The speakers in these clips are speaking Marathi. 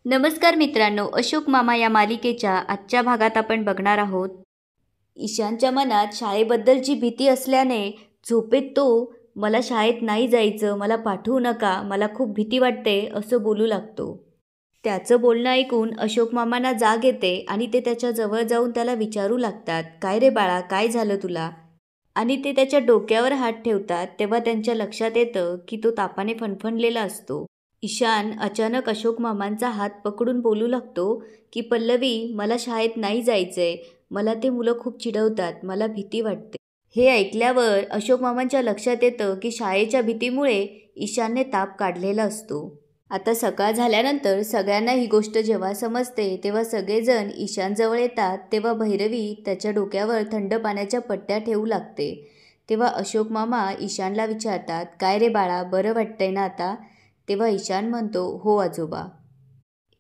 नमस्कार मित्रांनो, अशोक मामा या मालिकेच्या आजच्या भागात आपण बघणार आहोत. ईशानच्या मनात शाळेबद्दलची भीती असल्याने झोपेत तो मला शाळेत नाही जायचं, मला पाठवू नका, मला खूप भीती वाटते असं बोलू लागतो. त्याचं बोलणं ऐकून अशोक मामांना जाग येते आणि ते त्याच्या जवळ जाऊन त्याला विचारू लागतात, काय रे बाळा, काय झालं तुला? आणि ते त्याच्या डोक्यावर हात ठेवतात. तेव्हा त्यांच्या लक्षात येतं की तो तापाने फणफणलेला असतो. ईशान अचानक अशोक मामांचा हात पकडून बोलू लागतो की पल्लवी, मला शाळेत नाही जायचंय, मला ते मुलं खूप चिडवतात, मला भीती वाटते. हे ऐकल्यावर अशोक मामांच्या लक्षात येतं की शाळेच्या भीतीमुळे ईशानने ताप काढलेला असतो. आता सकाळ झाल्यानंतर सगळ्यांना ही गोष्ट जेव्हा समजते तेव्हा सगळेजण ईशानजवळ येतात. तेव्हा भैरवी त्याच्या डोक्यावर थंड पाण्याच्या पट्ट्या ठेवू लागते. तेव्हा अशोक मामा ईशानला विचारतात, काय रे बाळा, बरं वाटतंय ना आता? तेव्हा ईशान म्हणतो, हो आजोबा.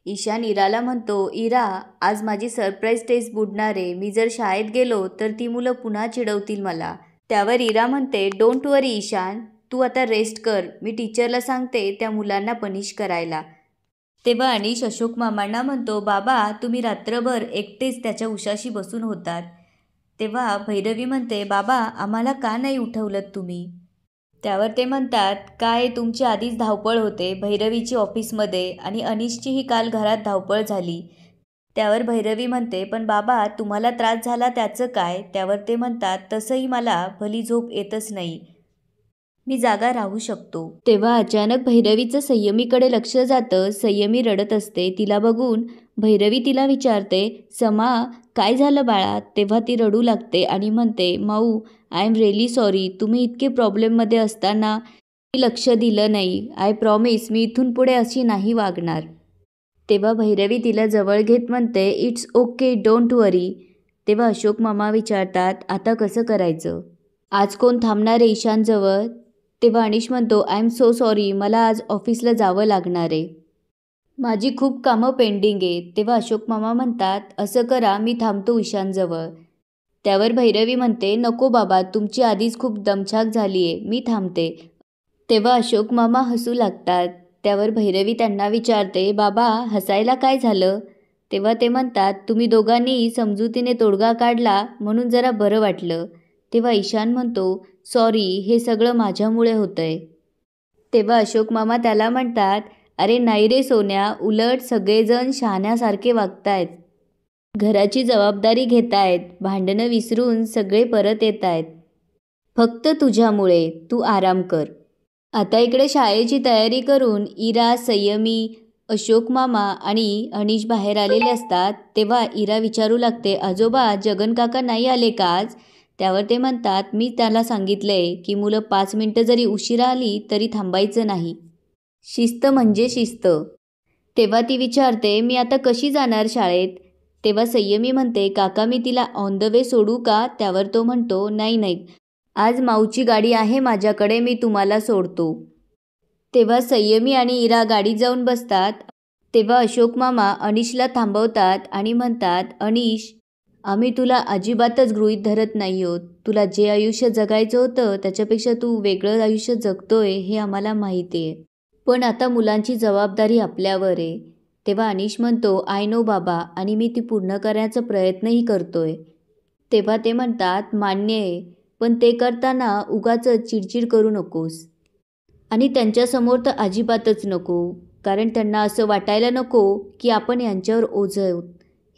ईशान इराला म्हणतो, इरा, आज माझी सरप्राईज टेस्ट बुडणार आहे. मी जर शाळेत गेलो तर ती मुलं पुन्हा चिडवतील मला. त्यावर इरा म्हणते, डोंट वरी ईशान, तू आता रेस्ट कर, मी टीचरला सांगते त्या मुलांना पनिश करायला. तेव्हा अनिश अशोक मामांना म्हणतो, बाबा तुम्ही रात्रभर एकटेच त्याच्या उशाशी बसून होतात. तेव्हा भैरवी म्हणते, बाबा आम्हाला का नाही उठवलं तुम्ही? त्यावर ते म्हणतात, काय तुमची आधीच धावपळ होते भैरवीची ऑफिसमध्ये आणि अनिशचीही काल घरात धावपळ झाली. त्यावर भैरवी म्हणते, पण बाबा तुम्हाला त्रास झाला त्याचं काय? त्यावर ते म्हणतात, तसंही मला भली झोप येतच नाही, मी जागा राहू शकतो. तेव्हा अचानक भैरवीचं संयमीकडे लक्ष जातं. संयमी रडत असते. तिला बघून भैरवी तिला विचारते, समा काय झालं बाळा? तेव्हा ती रडू लागते आणि म्हणते, माऊ आय एम रिअली सॉरी, तुम्ही इतके प्रॉब्लेममध्ये असताना मी लक्ष दिलं नाही. आय प्रॉमिस मी इथून पुढे अशी नाही वागणार. तेव्हा भैरवी तिला जवळ घेत म्हणते, इट्स ओके, डोंट वरी. तेव्हा अशोक मामा विचारतात, आता कसं करायचं? आज कोण थांबणार आहे ईशानजवळ? तेव्हा अनिश म्हणतो, आय एम सो सॉरी, मला आज ऑफिसला जावं लागणार आहे, माझी खूप कामं पेंडिंग आहे. तेव्हा अशोक मामा म्हणतात, असं करा, मी थांबतो ईशानजवळ. त्यावर भैरवी म्हणते, नको बाबा, तुमची आधीच खूप दमछाक झाली आहे, मी थांबते. तेव्हा अशोक मामा हसू लागतात. त्यावर भैरवी त्यांना विचारते, बाबा हसायला काय झालं? तेव्हा ते म्हणतात, तुम्ही दोघांनी समजुतीने तोडगा काढला म्हणून जरा बरं वाटलं. तेव्हा ईशान म्हणतो, सॉरी, हे सगळं माझ्यामुळे होतंय. तेव्हा अशोक मामा त्याला म्हणतात, अरे नाही रे सोन्या, उलट सगळेजण शहाण्यासारखे वागतायत, घराची जबाबदारी घेतायत, भांडणं विसरून सगळे परत येत आहेत, फक्त तुझ्यामुळे. तू आराम कर. आता इकडे शाळेची तयारी करून इरा, संयमी, अशोक मामा आणि अनिश बाहेर आलेले असतात. तेव्हा इरा विचारू लागते, आजोबा जगन काका नाही आले का आज? त्यावर ते म्हणतात, मी त्याला सांगितलंय की मुलं 5 मिनटं जरी उशिरा आली तरी थांबायचं नाही, शिस्त म्हणजे शिस्त. तेव्हा ती विचारते, मी आता कशी जाणार शाळेत? तेव्हा संयमी म्हणते, काका मी तिला ऑन द वे सोडू का? त्यावर तो म्हणतो, नाही नाही, आज माऊची गाडी आहे माझ्याकडे, मी तुम्हाला सोडतो. तेव्हा संयमी आणि इरा गाडीत जाऊन बसतात. तेव्हा अशोक मामा अनिशला थांबवतात आणि म्हणतात, अनिश, आम्ही तुला अजिबातच गृहीत धरत नाही आहोत. तुला जे आयुष्य जगायचं होतं त्याच्यापेक्षा तू वेगळं आयुष्य जगतोय हे आम्हाला माहिती आहे, पण आता मुलांची जबाबदारी आपल्यावर आहे. तेव्हा अनिश म्हणतो, आय नो बाबा, आणि मी ती पूर्ण करण्याचा प्रयत्नही करतोय. तेव्हा ते म्हणतात, मान्य आहे, पण ते करताना उगाचच चिडचिड करू नकोस आणि त्यांच्यासमोर तर अजिबातच नको, कारण त्यांना असं वाटायला नको की आपण यांच्यावर ओझं आहोत.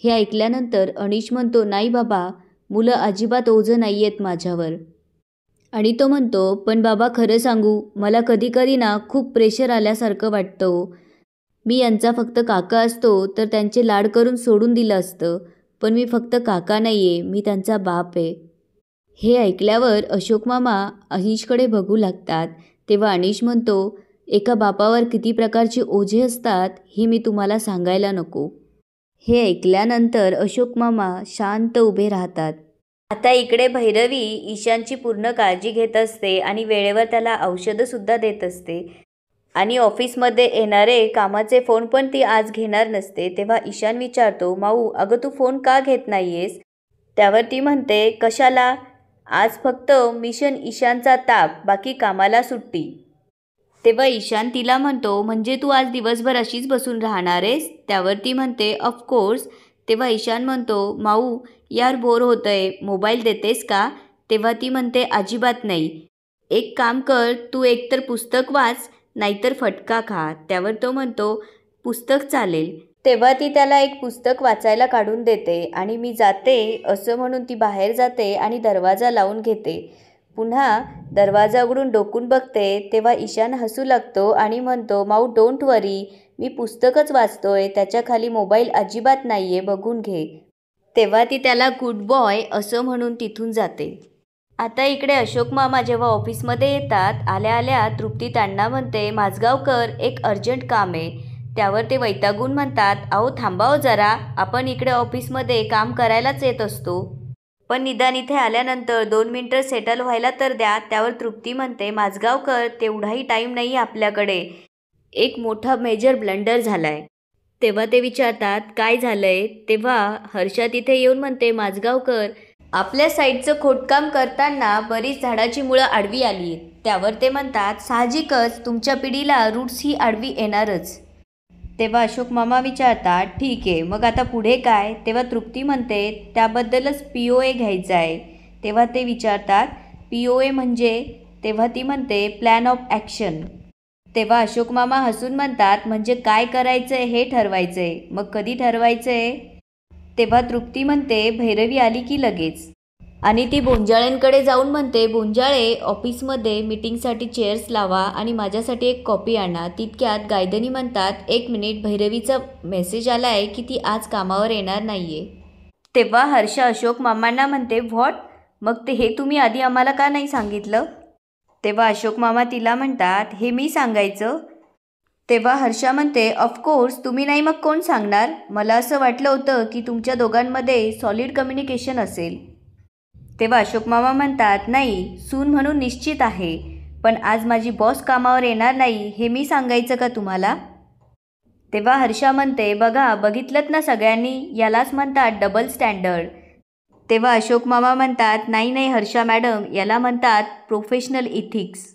हे ऐकल्यानंतर अनिश म्हणतो, नाही बाबा, मुलं अजिबात ओझं नाही आहेत माझ्यावर. आणि तो म्हणतो, पण बाबा खरं सांगू, मला कधी कधी ना खूप प्रेशर आल्यासारखं वाटतं. मी यांचा फक्त काका असतो तर त्यांचे लाड करून सोडून दिलं असतं, पण मी फक्त काका नाही आहे, मी त्यांचा बाप आहे. हे ऐकल्यावर अशोक मामा अनिशकडे बघू लागतात. तेव्हा अनिश म्हणतो, एका बापावर किती प्रकारची ओझे असतात हे मी तुम्हाला सांगायला नको. हे ऐकल्यानंतर अशोक मामा शांत उभे राहतात. आता इकडे भैरवी ईशानची पूर्ण काळजी घेत असते आणि वेळेवर त्याला औषधंसुद्धा देत असते आणि ऑफिसमध्ये येणारे कामाचे फोन पण ती आज घेणार नसते. तेव्हा ईशान विचारतो, माऊ अगं तू फोन का घेत नाही आहेस? त्यावर ती म्हणते, कशाला, आज फक्त मिशन ईशानचा ताप, बाकी कामाला सुट्टी. तेव्हा ईशान तिला म्हणतो, म्हणजे तू आज दिवसभर अशीच बसून राहणार आहेस? त्यावर ती म्हणते, ऑफकोर्स. तेव्हा ईशान म्हणतो, माऊ यार बोर होतंय, मोबाईल देतेस का? तेव्हा ती म्हणते, अजिबात नाही. एक काम कर, तू एकतर पुस्तक वाच नाहीतर फटका खा. त्यावर तो म्हणतो, पुस्तक चालेल. तेव्हा ती त्याला एक पुस्तक वाचायला काढून देते आणि मी जाते असं म्हणून ती बाहेर जाते आणि दरवाजा लावून घेते. पुन्हा दरवाजा उघडून डोकून बघते तेव्हा ईशान हसू लागतो आणि म्हणतो, माऊ डोंट वरी, मी पुस्तकच वाचतोय, त्याच्या खाली मोबाईल अजिबात नाहीये, बघून घे. तेव्हा ती त्याला गुड बॉय असं म्हणून तिथून जाते. आता इकडे अशोक मामा जेव्हा ऑफिसमध्ये येतात, आल्या आल्या तृप्ती त्यांना म्हणते, माझगावकर एक अर्जंट काम आहे. त्यावर ते वैतागून म्हणतात, अहो थांबाव जरा, आपण इकडे ऑफिसमध्ये काम करायलाच येत असतो, पण निदान इथे आल्यानंतर 2 मिनिटं सेटल व्हायला तर द्या. त्यावर तृप्ती म्हणते, माझगावकर तेवढाही टाईम नाही आपल्याकडे, एक मोठा मेजर ब्लंडर झालाय. तेव्हा ते विचारतात, काय झालंय? तेव्हा हर्षा तिथे येऊन म्हणते, माझगावकर आपल्या साईडचं खोदकाम करताना बरीच झाडाची मुळं आडवी आली. त्यावर ते म्हणतात, साहजिकच तुमच्या पिढीला रूट्स ही आडवी येणारच. तेव्हा अशोक मामा विचारतात, ठीक आहे, मग आता पुढे काय? तेव्हा तृप्ती म्हणते, त्याबद्दलच POA घ्यायचा आहे. तेव्हा ते विचारतात, POA म्हणजे? तेव्हा ती म्हणते, प्लॅन ऑफ ॲक्शन. तेव्हा अशोक मामा हसून म्हणतात, म्हणजे काय करायचं आहे हे ठरवायचं आहे, मग कधी ठरवायचं आहे? तेव्हा तृप्ती म्हणते, भैरवी आली की लगेच. आणि ती बोंजाळेंकडे जाऊन म्हणते, बोंजाळे ऑफिसमध्ये मीटिंगसाठी चेअर्स लावा आणि माझ्यासाठी एक कॉपी आणा. तितक्यात गायधनी म्हणतात, 1 मिनिट, भैरवीचा मेसेज आला आहे की ती आज कामावर येणार नाही आहे. तेव्हा हर्षा अशोक मामांना म्हणते, व्हॉट? मग हे तुम्ही आधी आम्हाला का नाही सांगितलं? तेव्हा अशोक मामा तिला म्हणतात, हे मी सांगायचं? तेव्हा हर्षा म्हणते, ऑफकोर्स तुम्ही नाही मग कोण सांगणार? मला असं वाटलं होतं की तुमच्या दोघांमध्ये सॉलिड कम्युनिकेशन असेल. तेव्हा अशोक मामा म्हणतात, नाही, सून म्हणून निश्चित आहे, पण आज माझी बॉस कामावर येणार नाही हे मी सांगायचं का तुम्हाला? तेव्हा हर्षा म्हणते, बघा बघितलंत ना सगळ्यांनी, यालाच म्हणतात डबल स्टँडर्ड. तेव्हा अशोक मामा म्हणतात, नाही नाही हर्षा मॅडम, याला म्हणतात प्रोफेशनल इथिक्स.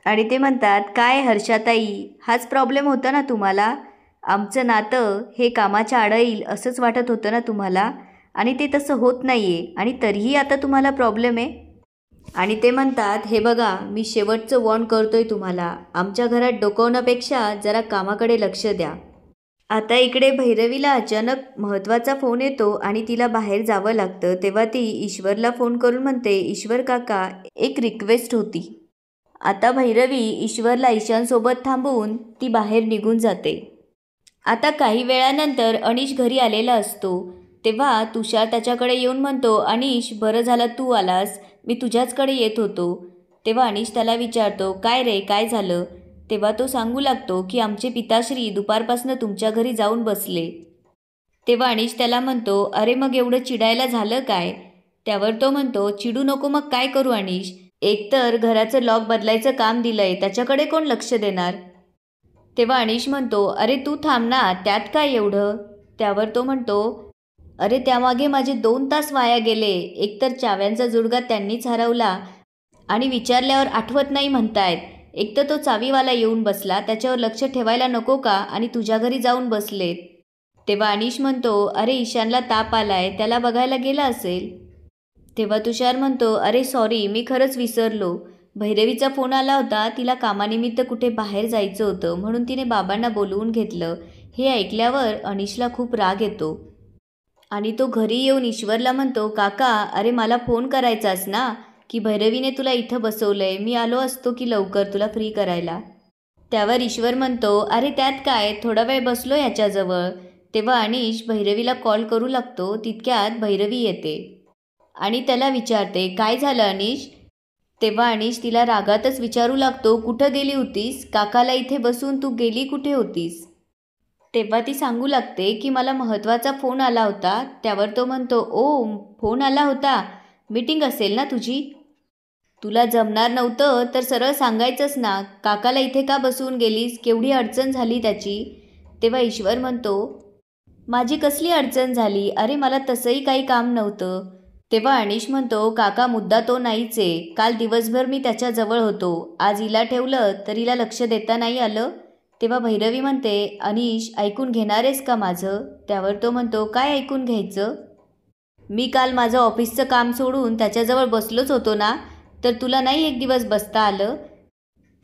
आणि ते म्हणतात, काय हर्षाताई, हाच प्रॉब्लेम होता ना तुम्हाला? आमचं नातं हे कामाच्या आड येईल असंच वाटत होतं ना तुम्हाला, आणि ते तसं होत नाही आहे, आणि तरीही आता तुम्हाला प्रॉब्लेम आहे. आणि ते म्हणतात, हे बघा मी शेवटचं वॉर्न करतोय तुम्हाला, आमच्या घरात डोकावण्यापेक्षा जरा कामाकडे लक्ष द्या. आता इकडे भैरवीला अचानक महत्त्वाचा फोन येतो आणि तिला बाहेर जावं लागतं. तेव्हा ती ईश्वरला फोन करून म्हणते, ईश्वर काका एक रिक्वेस्ट होती. आता भैरवी ईश्वरला ईशानसोबत थांबवून ती बाहेर निघून जाते. आता काही वेळानंतर अनीश घरी आलेला असतो. तेव्हा तुषार त्याच्याकडे येऊन म्हणतो, अनीश बरं झालं तू आलास, मी तुझ्याचकडे येत होतो. तेव्हा अनीश त्याला विचारतो, काय रे काय झालं? तेव्हा तो सांगू लागतो की आमचे पिताश्री दुपारपासनं तुमच्या घरी जाऊन बसले. तेव्हा अनीश त्याला म्हणतो, अरे मग एवढं चिडायला झालं काय? त्यावर तो म्हणतो, चिडू नको मग काय करू अनीश, एकतर घराचं लॉक बदलायचं काम दिलंय, त्याच्याकडे कोण लक्ष देणार? तेव्हा अनीश म्हणतो, अरे तू थांब ना, त्यात काय एवढं? त्यावर तो म्हणतो, अरे त्यामागे माझे 2 तास वाया गेले, एकतर चाव्यांचा जुडगा त्यांनीच हरवला आणि विचारल्यावर आठवत नाही म्हणतायत, एकतर तो चावीवाला येऊन बसला, त्याच्यावर लक्ष ठेवायला नको का, आणि तुझ्या घरी जाऊन बसलेत. तेव्हा अनीश म्हणतो, अरे ईशानला ताप आलाय, त्याला बघायला गेला असेल. तेव्हा तुषार म्हणतो, अरे सॉरी, मी खरंच विसरलो, भैरवीचा फोन आला होता, तिला कामानिमित्त कुठे बाहेर जायचं होतं म्हणून तिने बाबांना बोलवून घेतलं. हे ऐकल्यावर अनीशला खूप राग येतो आणि तो घरी येऊन ईश्वरला म्हणतो, काका अरे मला फोन करायचास ना, की भैरवीने तुला इथं बसवलंय, मी आलो असतो की लवकर तुला फ्री करायला. त्यावर ईश्वर म्हणतो, अरे त्यात काय, थोडा वेळ बसलो याच्याजवळ. तेव्हा अनीश भैरवीला कॉल करू लागतो. तितक्यात भैरवी येते आणि त्याला विचारते, काय झालं अनीश? तेव्हा अनीश तिला रागातच विचारू लागतो, कुठं गेली होतीस? काकाला इथे बसून तू गेली कुठे होतीस? तेव्हा ती सांगू लागते की मला महत्त्वाचा फोन आला होता. त्यावर तो म्हणतो, ओ फोन आला होता, मीटिंग असेल ना तुझी? तुला जमणार नव्हतं तर सरळ सांगायचंच ना, काकाला इथे का बसवून गेलीस, केवढी अडचण झाली त्याची. तेव्हा ईश्वर म्हणतो, माझी कसली अडचण झाली, अरे मला तसंही काही काम नव्हतं. तेव्हा अनिश म्हणतो, काका मुद्दा तो नाहीच आहे. काल दिवसभर मी त्याच्याजवळ होतो. आज हिला ठेवलं तर हिला लक्ष देता नाही आलं. तेव्हा भैरवी म्हणते, अनिश ऐकून घेणार आहेस का माझं? त्यावर तो म्हणतो, काय ऐकून घ्यायचं? मी काल माझं ऑफिसचं काम सोडून त्याच्याजवळ बसलोच होतो ना, तर तुला नाही एक दिवस बसता आलं?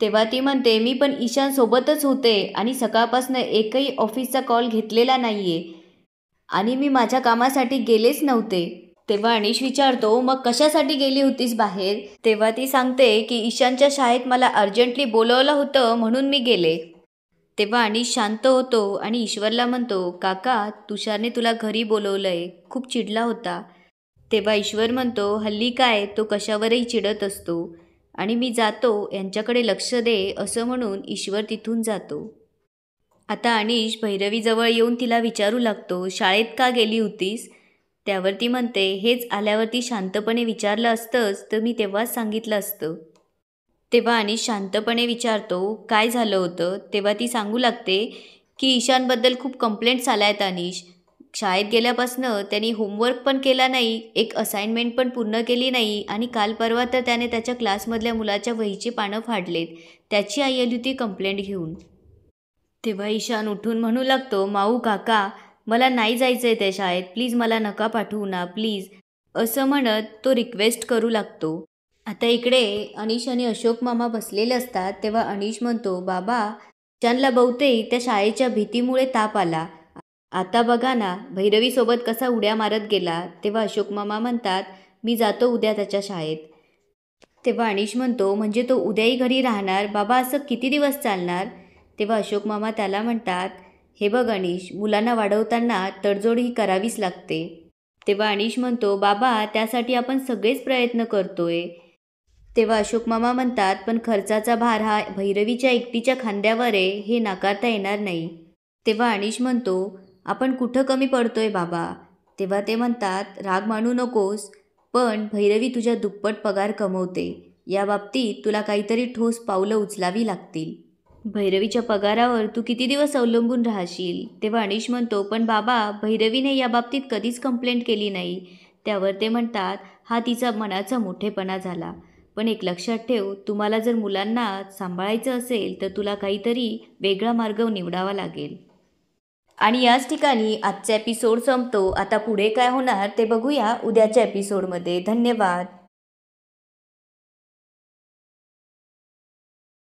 तेव्हा ती म्हणते, मी पण ईशानसोबतच होते आणि सकाळपासून एकही ऑफिसचा कॉल घेतलेला नाही आहे आणि मी माझ्या कामासाठी गेलेच नव्हते. तेव्हा अनिश विचारतो, मग कशासाठी गेली होतीस बाहेर? तेव्हा ती सांगते की ईशानच्या शाळेत मला अर्जंटली बोलवलं होतं म्हणून मी गेले. तेव्हा अनिश शांत होतो आणि ईश्वरला म्हणतो, काका तुषारने तुला घरी बोलवलंय, खूप चिडला होता. तेव्हा ईश्वर म्हणतो, हल्ली काय तो कशावरही चिडत असतो आणि मी जातो, यांच्याकडे लक्ष दे असं म्हणून ईश्वर तिथून जातो. आता अनिश भैरवीजवळ येऊन तिला विचारू लागतो, शाळेत का गेली होतीस? त्यावरती म्हणते, हेच आल्यावरती शांतपणे विचारलं असतंच तर मी तेव्हाच सांगितलं असतं. तेव्हा अनिश शांतपणे विचारतो, काय झालं होतं? तेव्हा ती सांगू लागते की ईशानबद्दल खूप कंप्लेंट्स आल्या आहेत अनिश. शाळेत गेल्यापासनं त्यांनी होमवर्क पण केला नाही, एक असाइनमेंट पण पूर्ण केली नाही आणि काल परवा तर त्याने त्याच्या क्लासमधल्या मुलाच्या वहीची पानं फाडलेत. त्याची आई आली होती कंप्लेंट घेऊन. तेव्हा ईशान उठून म्हणू लागतो, माऊ काका मला नाही जायचं आहे त्या शाळेत, प्लीज मला नका पाठवू ना प्लीज, असं म्हणत तो रिक्वेस्ट करू लागतो. आता इकडे अनिश आणि अशोक मामा बसलेले असतात. तेव्हा अनिश म्हणतो, बाबा ईशानला बहुतेक त्या शाळेच्या भीतीमुळे ताप आला. आता बघा ना भैरवीसोबत कसा उड्या मारत गेला. तेव्हा अशोक मामा म्हणतात, मी जातो उद्या त्याच्या शाळेत. तेव्हा अनिश म्हणतो, म्हणजे तो उद्याही घरी राहणार? बाबा असं किती दिवस चालणार? तेव्हा अशोक मामा त्याला म्हणतात, हे बघ अनिश, मुलांना वाढवताना तडजोड ही करावीच लागते. तेव्हा अनिश म्हणतो, बाबा त्यासाठी आपण सगळेच प्रयत्न करतोय. तेव्हा अशोक मामा म्हणतात, पण खर्चाचा भार हा भैरवीच्या एकटीच्या खांद्यावर आहे, हे नाकारता येणार नाही. तेव्हा अनिश म्हणतो, आपण कुठं कमी पडतोय बाबा? तेव्हा ते म्हणतात, राग मानू नकोस, पण भैरवी तुझ्या दुप्पट पगार कमवते. या बाबतीत तुला काहीतरी ठोस पावलं उचलावी लागतील. भैरवीच्या पगारावर तू किती दिवस अवलंबून राहशील? तेव्हा अनिश म्हणतो, पण बाबा भैरवीने या बाबतीत कधीच कंप्लेंट केली नाही. त्यावर ते म्हणतात, हा तिचा मनाचा मोठेपणा झाला. पण एक लक्षात ठेव, तुम्हाला जर मुलांना सांभाळायचं असेल तर तुला काहीतरी वेगळा मार्ग निवडावा लागेल. आणि याच ठिकाणी आजचा एपिसोड संपतो. आता पुढे काय होणार ते बघूया उद्याच्या एपिसोडमध्ये. धन्यवाद.